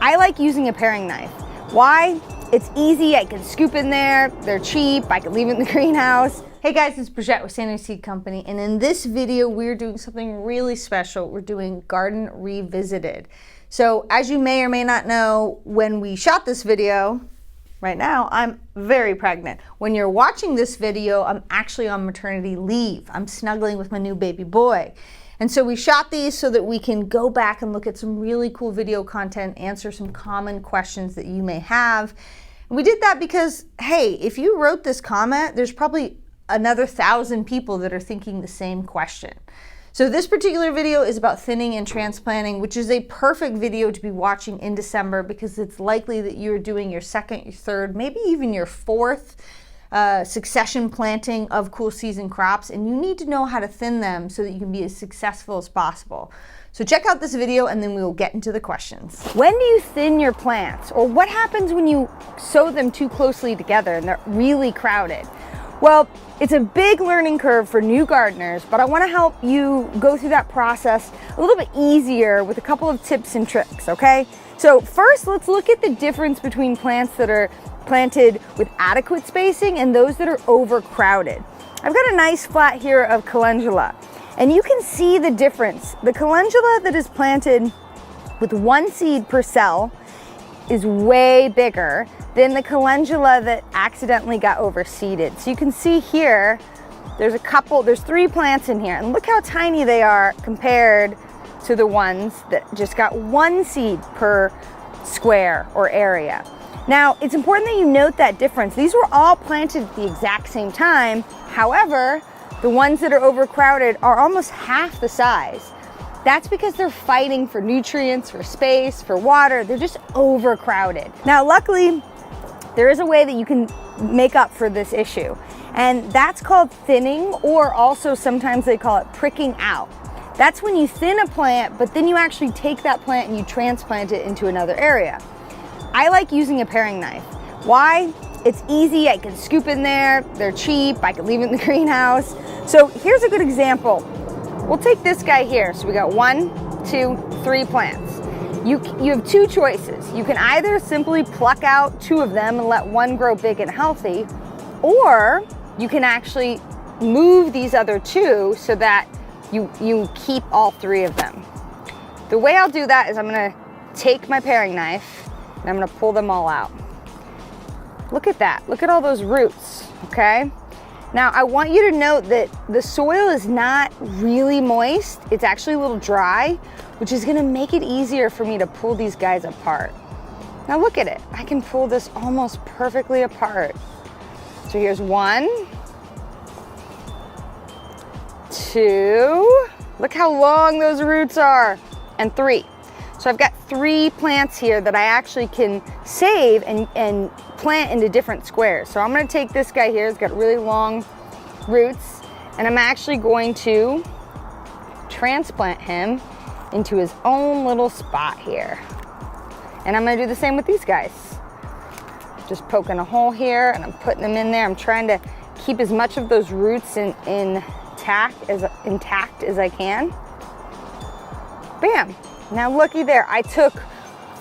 I like using a paring knife. Why? It's easy, I can scoop in there, they're cheap, I can leave it in the greenhouse. Hey guys, it's Brijette with Seedlings Seed Company, and in this video we're doing something really special. We're doing Garden Revisited. So as you may or may not know, when we shot this video, right now I'm very pregnant. When you're watching this video, I'm actually on maternity leave. I'm snuggling with my new baby boy. And so we shot these so that we can go back and look at some really cool video content, answer some common questions that you may have. And we did that because, hey, if you wrote this comment, there's probably another 1,000 people that are thinking the same question. So this particular video is about thinning and transplanting, which is a perfect video to be watching in December because it's likely that you're doing your second, your third, maybe even your fourth succession planting of cool season crops, and you need to know how to thin them so that you can be as successful as possible. So check out this video and then we will get into the questions. When do you thin your plants? Or what happens when you sow them too closely together and they're really crowded? Well, it's a big learning curve for new gardeners, but I want to help you go through that process a little bit easier with a couple of tips and tricks, okay? So first, let's look at the difference between plants that are planted with adequate spacing and those that are overcrowded. I've got a nice flat here of calendula, and you can see the difference. The calendula that is planted with one seed per cell is way bigger than the calendula that accidentally got overseeded. So you can see here, there's 3 plants in here, and look how tiny they are compared to the ones that just got one seed per square or area. Now, it's important that you note that difference. These were all planted at the exact same time. However, the ones that are overcrowded are almost half the size. That's because they're fighting for nutrients, for space, for water. They're just overcrowded. Now, luckily, there is a way that you can make up for this issue, and that's called thinning, or also sometimes they call it pricking out. That's when you thin a plant, but then you actually take that plant and you transplant it into another area. I like using a paring knife. Why? It's easy, I can scoop in there, they're cheap, I can leave it in the greenhouse. So here's a good example. We'll take this guy here. So we got 1, 2, 3 plants. You have 2 choices. You can either simply pluck out 2 of them and let one grow big and healthy, or you can actually move these other 2 so that you keep all 3 of them. The way I'll do that is I'm gonna take my paring knife and I'm gonna pull them all out. Look at that, look at all those roots, okay? Now I want you to note that the soil is not really moist, it's actually a little dry, which is gonna make it easier for me to pull these guys apart. Now look at it, I can pull this almost perfectly apart. So here's 1, 2, look how long those roots are, and 3. So I've got 3 plants here that I actually can save and plant into different squares. So I'm gonna take this guy here, he's got really long roots, and I'm actually going to transplant him into his own little spot here. And I'm gonna do the same with these guys. Just poking a hole here and I'm putting them in there. I'm trying to keep as much of those roots intact as I can. Bam. Now looky there, I took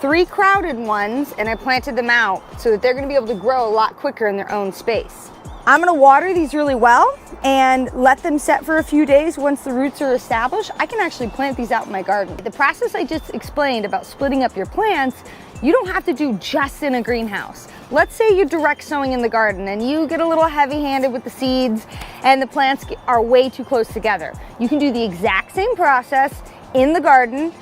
3 crowded ones and I planted them out so that they're gonna be able to grow a lot quicker in their own space. I'm gonna water these really well and let them set for a few days. Once the roots are established, I can actually plant these out in my garden. The process I just explained about splitting up your plants, you don't have to do just in a greenhouse. Let's say you're direct sowing in the garden and you get a little heavy-handed with the seeds and the plants are way too close together. You can do the exact same process in the garden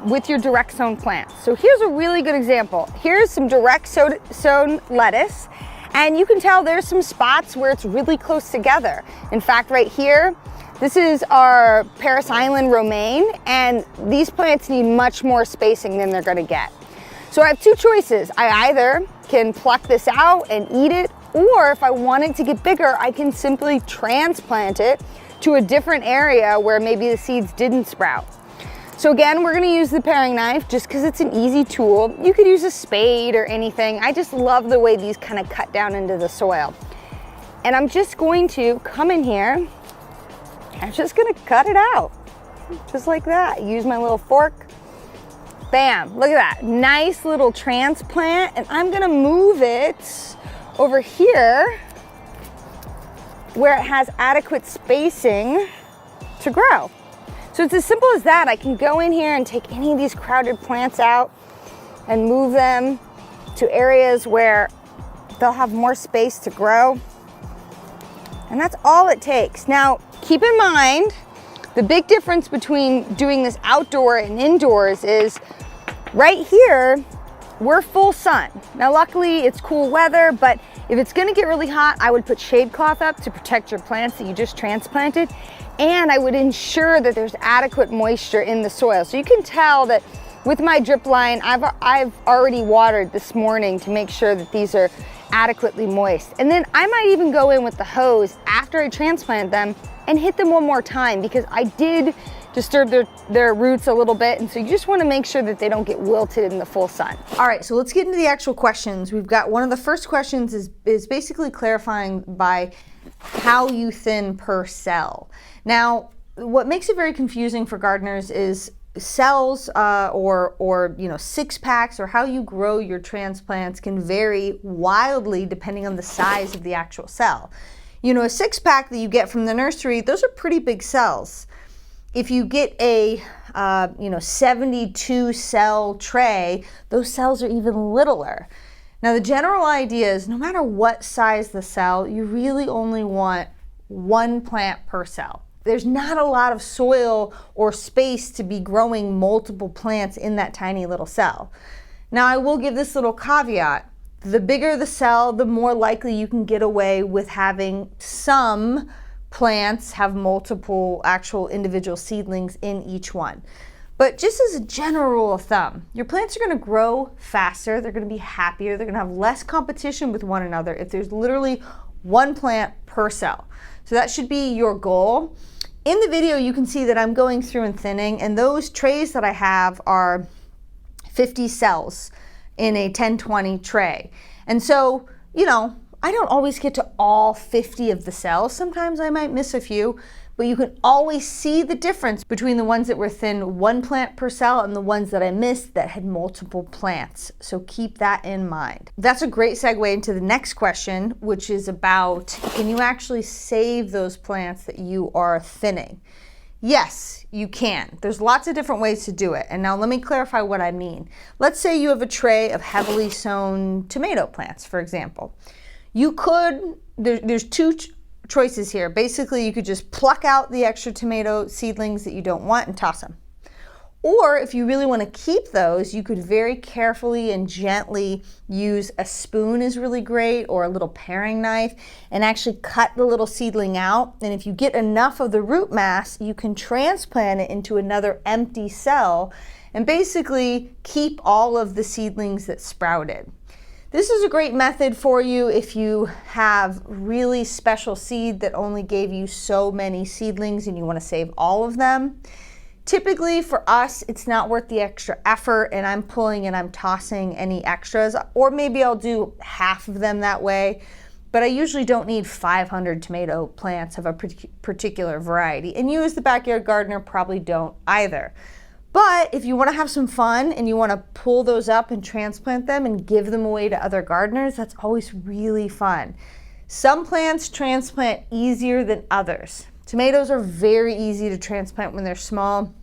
with your direct sown plants. So here's a really good example. Here's some direct sown lettuce, and you can tell there's some spots where it's really close together. In fact, right here, this is our Paris Island romaine, and these plants need much more spacing than they're gonna get. So I have 2 choices. I either can pluck this out and eat it, or if I want it to get bigger, I can simply transplant it to a different area where maybe the seeds didn't sprout. So again, we're gonna use the paring knife just because it's an easy tool. You could use a spade or anything. I just love the way these kind of cut down into the soil. And I'm just going to come in here, I'm just gonna cut it out, just like that. Use my little fork, Bam, look at that. Nice little transplant. And I'm gonna move it over here where it has adequate spacing to grow. So it's as simple as that. I can go in here and take any of these crowded plants out and move them to areas where they'll have more space to grow. And that's all it takes. Now, keep in mind, the big difference between doing this outdoor and indoors is right here, we're full sun. Now, luckily it's cool weather, but if it's gonna get really hot, I would put shade cloth up to protect your plants that you just transplanted. And I would ensure that there's adequate moisture in the soil. So you can tell that with my drip line, I've already watered this morning to make sure that these are adequately moist. And then I might even go in with the hose after I transplant them and hit them one more time, because I did disturb their roots a little bit. And so you just want to make sure that they don't get wilted in the full sun. All right, so let's get into the actual questions. We've got one of the first questions is basically clarifying by how you thin per cell. Now, what makes it very confusing for gardeners is cells or six packs, or how you grow your transplants can vary wildly depending on the size of the actual cell. You know, a six pack that you get from the nursery, those are pretty big cells. If you get a 72 cell tray, those cells are even littler. Now, the general idea is no matter what size the cell, you really only want one plant per cell. There's not a lot of soil or space to be growing multiple plants in that tiny little cell. Now, I will give this little caveat. The bigger the cell, the more likely you can get away with having some plants have multiple actual individual seedlings in each one. But just as a general rule of thumb, your plants are going to grow faster, they're going to be happier, they're going to have less competition with one another if there's literally one plant per cell. So that should be your goal. In the video, you can see that I'm going through and thinning, and those trays that I have are 50 cells in a 10-20 tray. And so, you know, I don't always get to all 50 of the cells. Sometimes I might miss a few, but you can always see the difference between the ones that were thin one plant per cell and the ones that I missed that had multiple plants. So keep that in mind. That's a great segue into the next question, which is about, can you actually save those plants that you are thinning? Yes, you can. There's lots of different ways to do it. And now let me clarify what I mean. Let's say you have a tray of heavily sown tomato plants, for example. You could, there's two choices here. Basically, you could just pluck out the extra tomato seedlings that you don't want and toss them. Or if you really want to keep those, you could very carefully and gently use a spoon is really great, or a little paring knife, and actually cut the little seedling out. And if you get enough of the root mass, you can transplant it into another empty cell and basically keep all of the seedlings that sprouted. This is a great method for you if you have really special seed that only gave you so many seedlings and you want to save all of them. Typically for us, it's not worth the extra effort, and I'm pulling and I'm tossing any extras, or maybe I'll do half of them that way, but I usually don't need 500 tomato plants of a particular variety, and you as the backyard gardener probably don't either. But if you want to have some fun and you want to pull those up and transplant them and give them away to other gardeners, that's always really fun. Some plants transplant easier than others. Tomatoes are very easy to transplant when they're small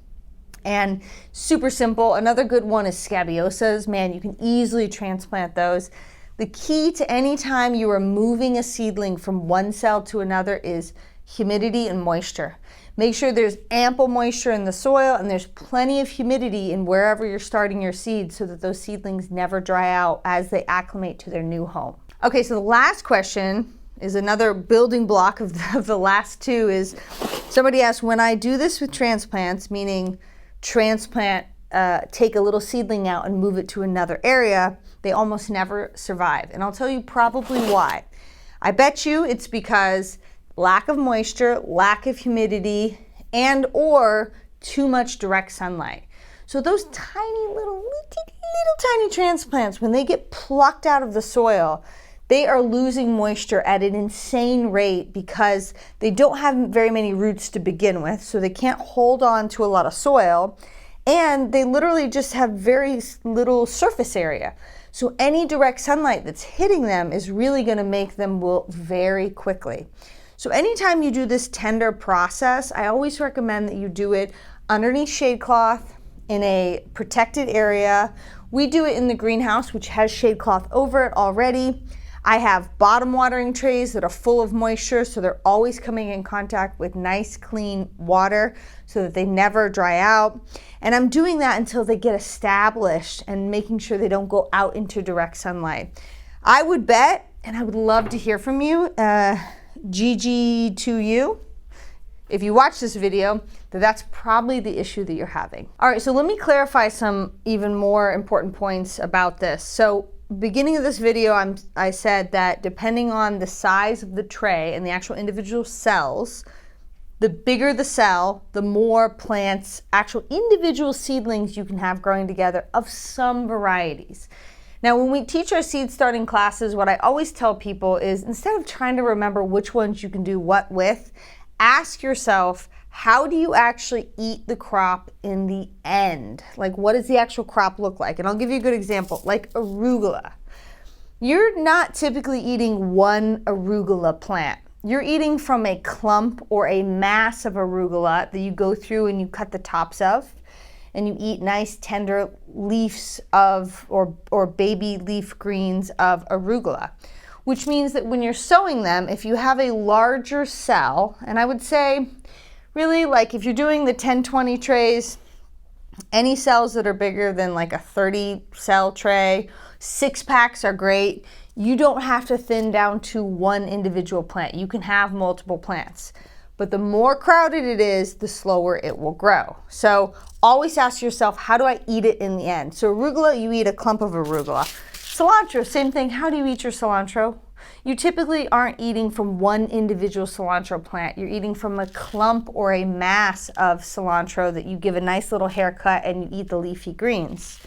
and super simple. Another good one is scabiosas. Man, you can easily transplant those. The key to any time you are moving a seedling from one cell to another is humidity and moisture. Make sure there's ample moisture in the soil and there's plenty of humidity in wherever you're starting your seeds so that those seedlings never dry out as they acclimate to their new home. Okay, so the last question is another building block of the last two. Is somebody asked, when I do this with transplants, meaning transplant, take a little seedling out and move it to another area, they almost never survive. And I'll tell you probably why. I bet you it's because lack of moisture, lack of humidity, and or too much direct sunlight. So those tiny little tiny transplants, when they get plucked out of the soil, they are losing moisture at an insane rate because they don't have very many roots to begin with, so they can't hold on to a lot of soil. And they literally just have very little surface area. So any direct sunlight that's hitting them is really gonna make them wilt very quickly. So anytime you do this tender process, I always recommend that you do it underneath shade cloth in a protected area. We do it in the greenhouse, which has shade cloth over it already. I have bottom watering trays that are full of moisture, so they're always coming in contact with nice, clean water so that they never dry out. And I'm doing that until they get established and making sure they don't go out into direct sunlight. I would bet, and I would love to hear from you, GG2U, if you watch this video, that's probably the issue that you're having. All right, so let me clarify some even more important points about this. So beginning of this video, I said that depending on the size of the tray and the actual individual cells, the bigger the cell, the more plants, actual individual seedlings you can have growing together of some varieties. Now, when we teach our seed starting classes, what I always tell people is instead of trying to remember which ones you can do what with, ask yourself, how do you actually eat the crop in the end? Like, what does the actual crop look like? And I'll give you a good example, like arugula. You're not typically eating one arugula plant. You're eating from a clump or a mass of arugula that you go through and you cut the tops of, and you eat nice tender leaves of, or baby leaf greens of arugula. Which means that when you're sowing them, if you have a larger cell, and I would say, really, like if you're doing the 10-20 trays, any cells that are bigger than like a 30 cell tray, 6-packs are great. You don't have to thin down to one individual plant. You can have multiple plants. But the more crowded it is, the slower it will grow. So always ask yourself, how do I eat it in the end? So arugula, you eat a clump of arugula. Cilantro, same thing. How do you eat your cilantro? You typically aren't eating from one individual cilantro plant. You're eating from a clump or a mass of cilantro that you give a nice little haircut and you eat the leafy greens.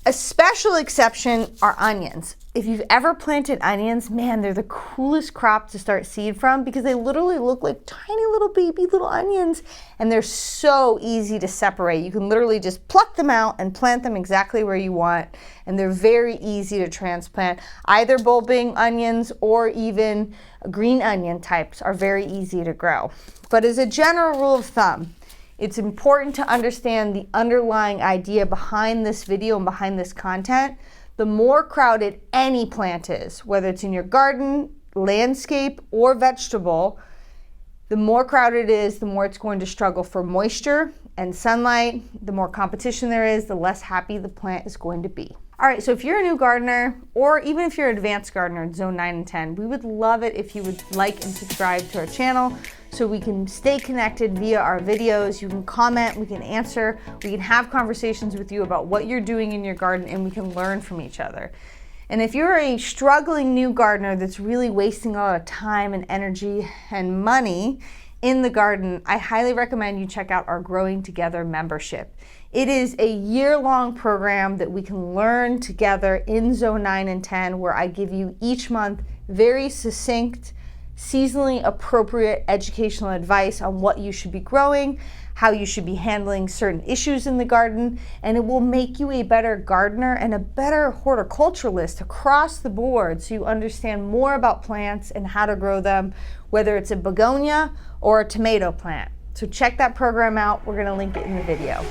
A special exception are onions. If you've ever planted onions, man, they're the coolest crop to start seed from because they literally look like tiny little baby little onions and they're so easy to separate. You can literally just pluck them out and plant them exactly where you want, and they're very easy to transplant. Either bulbing onions or even green onion types are very easy to grow. But as a general rule of thumb, it's important to understand the underlying idea behind this video and behind this content. The more crowded any plant is, whether it's in your garden, landscape, or vegetable, the more crowded it is, the more it's going to struggle for moisture and sunlight. The more competition there is, the less happy the plant is going to be. All right, so if you're a new gardener, or even if you're an advanced gardener in zone 9 and 10, we would love it if you would like and subscribe to our channel so we can stay connected via our videos. You can comment, we can answer, we can have conversations with you about what you're doing in your garden, and we can learn from each other. And if you're a struggling new gardener that's really wasting a lot of time and energy and money in the garden, I highly recommend you check out our Growing Together membership. It is a year-long program that we can learn together in Zone 9 and 10, where I give you each month very succinct, seasonally appropriate educational advice on what you should be growing, how you should be handling certain issues in the garden, and it will make you a better gardener and a better horticulturalist across the board so you understand more about plants and how to grow them, whether it's a begonia or a tomato plant. So check that program out. We're going to link it in the video.